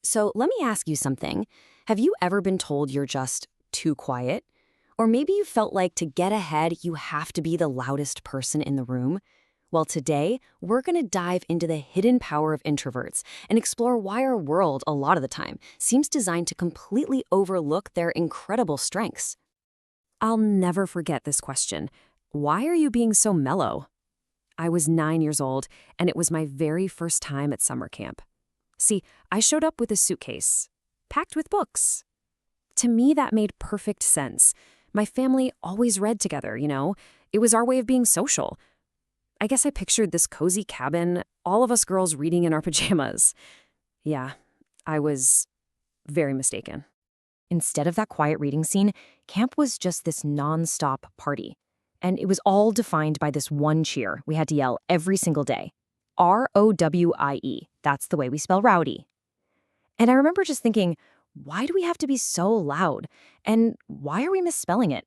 So let me ask you something. Have you ever been told you're just too quiet? Or maybe you felt like to get ahead, you have to be the loudest person in the room? Well, today, we're going to dive into the hidden power of introverts and explore why our world, a lot of the time, seems designed to completely overlook their incredible strengths. I'll never forget this question. Why are you being so mellow? I was 9 years old, and it was my very first time at summer camp. See, I showed up with a suitcase, packed with books. To me, that made perfect sense. My family always read together, you know? It was our way of being social. I guess I pictured this cozy cabin, all of us girls reading in our pajamas. Yeah, I was very mistaken. Instead of that quiet reading scene, camp was just this non-stop party. And it was all defined by this one cheer we had to yell every single day. R-O-W-I-E. That's the way we spell rowdy. And I remember just thinking, why do we have to be so loud? And why are we misspelling it?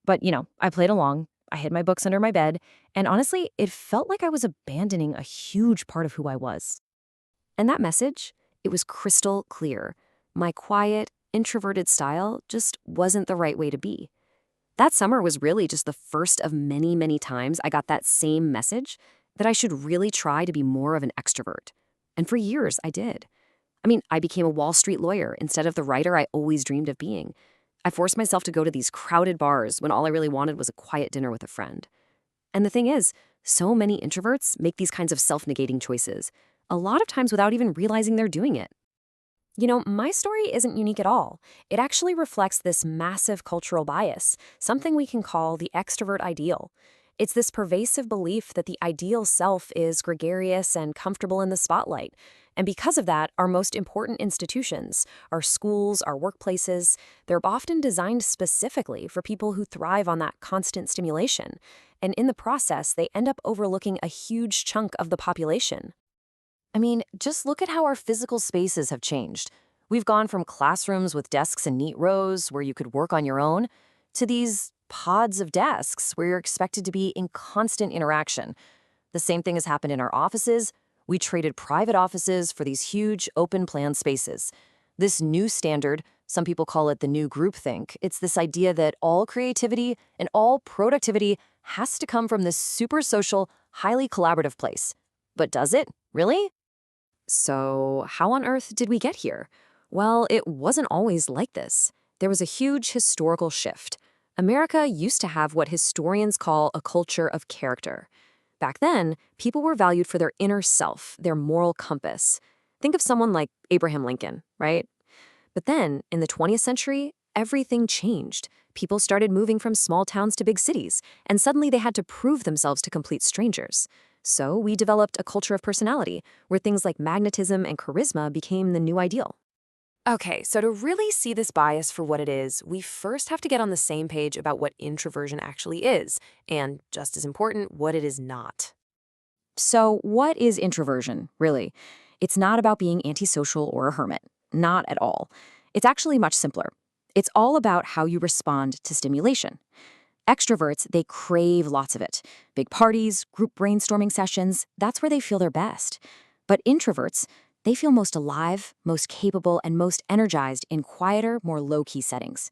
But, I played along. I hid my books under my bed. And honestly, it felt like I was abandoning a huge part of who I was. And that message, it was crystal clear. My quiet, introverted style just wasn't the right way to be. That summer was really just the first of many, many times I got that same message that I should really try to be more of an extrovert. And for years, I did. I became a Wall Street lawyer instead of the writer I always dreamed of being. I forced myself to go to these crowded bars when all I really wanted was a quiet dinner with a friend. And the thing is, so many introverts make these kinds of self-negating choices, a lot of times without even realizing they're doing it. My story isn't unique at all. It actually reflects this massive cultural bias, something we can call the extrovert ideal. It's this pervasive belief that the ideal self is gregarious and comfortable in the spotlight. And because of that, our most important institutions, our schools, our workplaces, they're often designed specifically for people who thrive on that constant stimulation. And in the process, they end up overlooking a huge chunk of the population. Just look at how our physical spaces have changed. We've gone from classrooms with desks in neat rows where you could work on your own to these pods of desks where you're expected to be in constant interaction. The same thing has happened in our offices. We traded private offices for these huge open-plan spaces. This new standard, some people call it the new groupthink, it's this idea that all creativity and all productivity has to come from this super social, highly collaborative place. But does it? Really? So, how on earth did we get here? Well, it wasn't always like this. There was a huge historical shift. America used to have what historians call a culture of character. Back then, people were valued for their inner self, their moral compass. Think of someone like Abraham Lincoln, right? But then, in the 20th century, everything changed. People started moving from small towns to big cities, and suddenly they had to prove themselves to complete strangers. So we developed a culture of personality, where things like magnetism and charisma became the new ideal. Okay, so to really see this bias for what it is, we first have to get on the same page about what introversion actually is, and just as important, what it is not. So what is introversion, really? It's not about being antisocial or a hermit. Not at all. It's actually much simpler. It's all about how you respond to stimulation. Extroverts, they crave lots of it. Big parties, group brainstorming sessions, that's where they feel their best. But introverts, they feel most alive, most capable, and most energized in quieter, more low-key settings.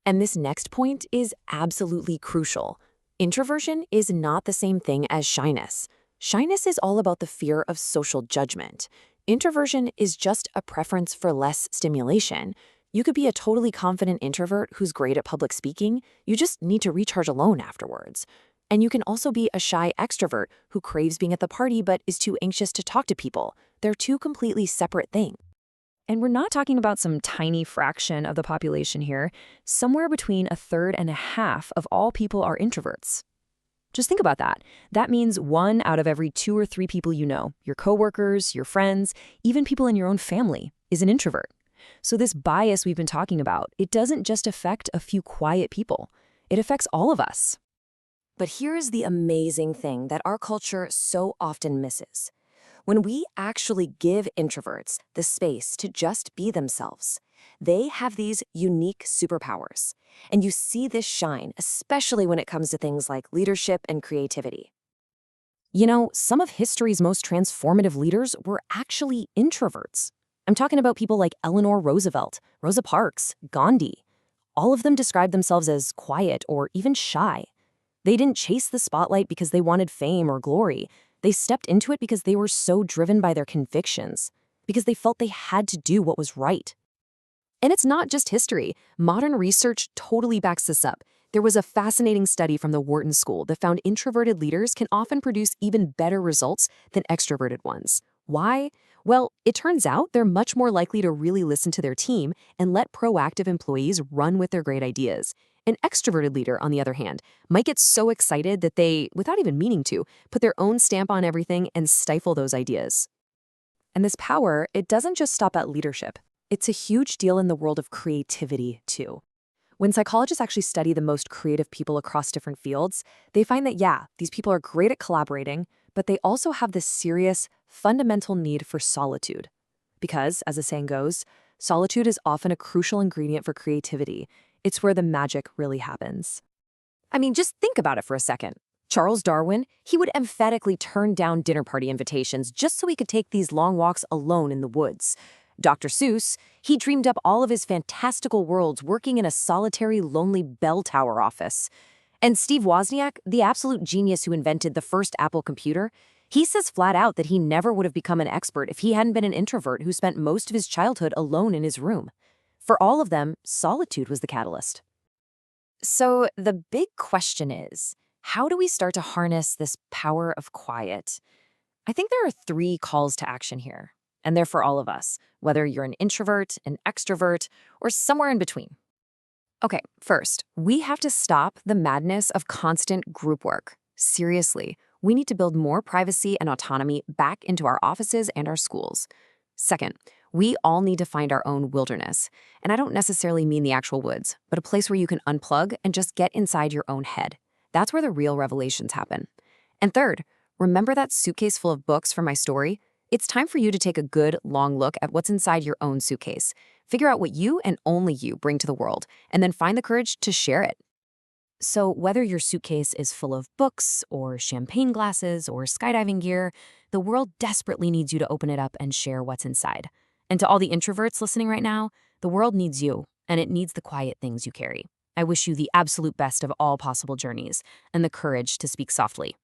And this next point is absolutely crucial. Introversion is not the same thing as shyness. Shyness is all about the fear of social judgment. Introversion is just a preference for less stimulation. You could be a totally confident introvert who's great at public speaking. You just need to recharge alone afterwards. And you can also be a shy extrovert who craves being at the party but is too anxious to talk to people. They're two completely separate things. And we're not talking about some tiny fraction of the population here. Somewhere between a third and a half of all people are introverts. Just think about that. That means 1 out of every 2 or 3 people you know, your coworkers, your friends, even people in your own family, is an introvert. So this bias we've been talking about, it doesn't just affect a few quiet people. It affects all of us. But here's the amazing thing that our culture so often misses. When we actually give introverts the space to just be themselves, they have these unique superpowers. And you see this shine, especially when it comes to things like leadership and creativity. Some of history's most transformative leaders were actually introverts. I'm talking about people like Eleanor Roosevelt, Rosa Parks, Gandhi. All of them described themselves as quiet or even shy. They didn't chase the spotlight because they wanted fame or glory. They stepped into it because they were so driven by their convictions, because they felt they had to do what was right. And it's not just history. Modern research totally backs this up. There was a fascinating study from the Wharton School that found introverted leaders can often produce even better results than extroverted ones. Why? Well, it turns out they're much more likely to really listen to their team and let proactive employees run with their great ideas. An extroverted leader, on the other hand, might get so excited that they, without even meaning to, put their own stamp on everything and stifle those ideas. And this power, it doesn't just stop at leadership. It's a huge deal in the world of creativity, too. When psychologists actually study the most creative people across different fields, they find that, yeah, these people are great at collaborating, but they also have this serious, fundamental need for solitude. Because, as the saying goes, solitude is often a crucial ingredient for creativity. It's where the magic really happens. I mean, just think about it for a second. Charles Darwin, he would emphatically turn down dinner party invitations just so he could take these long walks alone in the woods. Dr. Seuss, he dreamed up all of his fantastical worlds working in a solitary, lonely bell tower office. And Steve Wozniak, the absolute genius who invented the first Apple computer, he says flat out that he never would have become an expert if he hadn't been an introvert who spent most of his childhood alone in his room. For all of them, solitude was the catalyst. So the big question is, how do we start to harness this power of quiet? I think there are 3 calls to action here, and they're for all of us, whether you're an introvert, an extrovert, or somewhere in between. Okay, first, we have to stop the madness of constant group work. Seriously, we need to build more privacy and autonomy back into our offices and our schools. Second, we all need to find our own wilderness. And I don't necessarily mean the actual woods, but a place where you can unplug and just get inside your own head. That's where the real revelations happen. And third, remember that suitcase full of books from my story? It's time for you to take a good, long look at what's inside your own suitcase. Figure out what you and only you bring to the world, and then find the courage to share it. So whether your suitcase is full of books or champagne glasses or skydiving gear, the world desperately needs you to open it up and share what's inside. And to all the introverts listening right now, the world needs you, and it needs the quiet things you carry. I wish you the absolute best of all possible journeys and the courage to speak softly.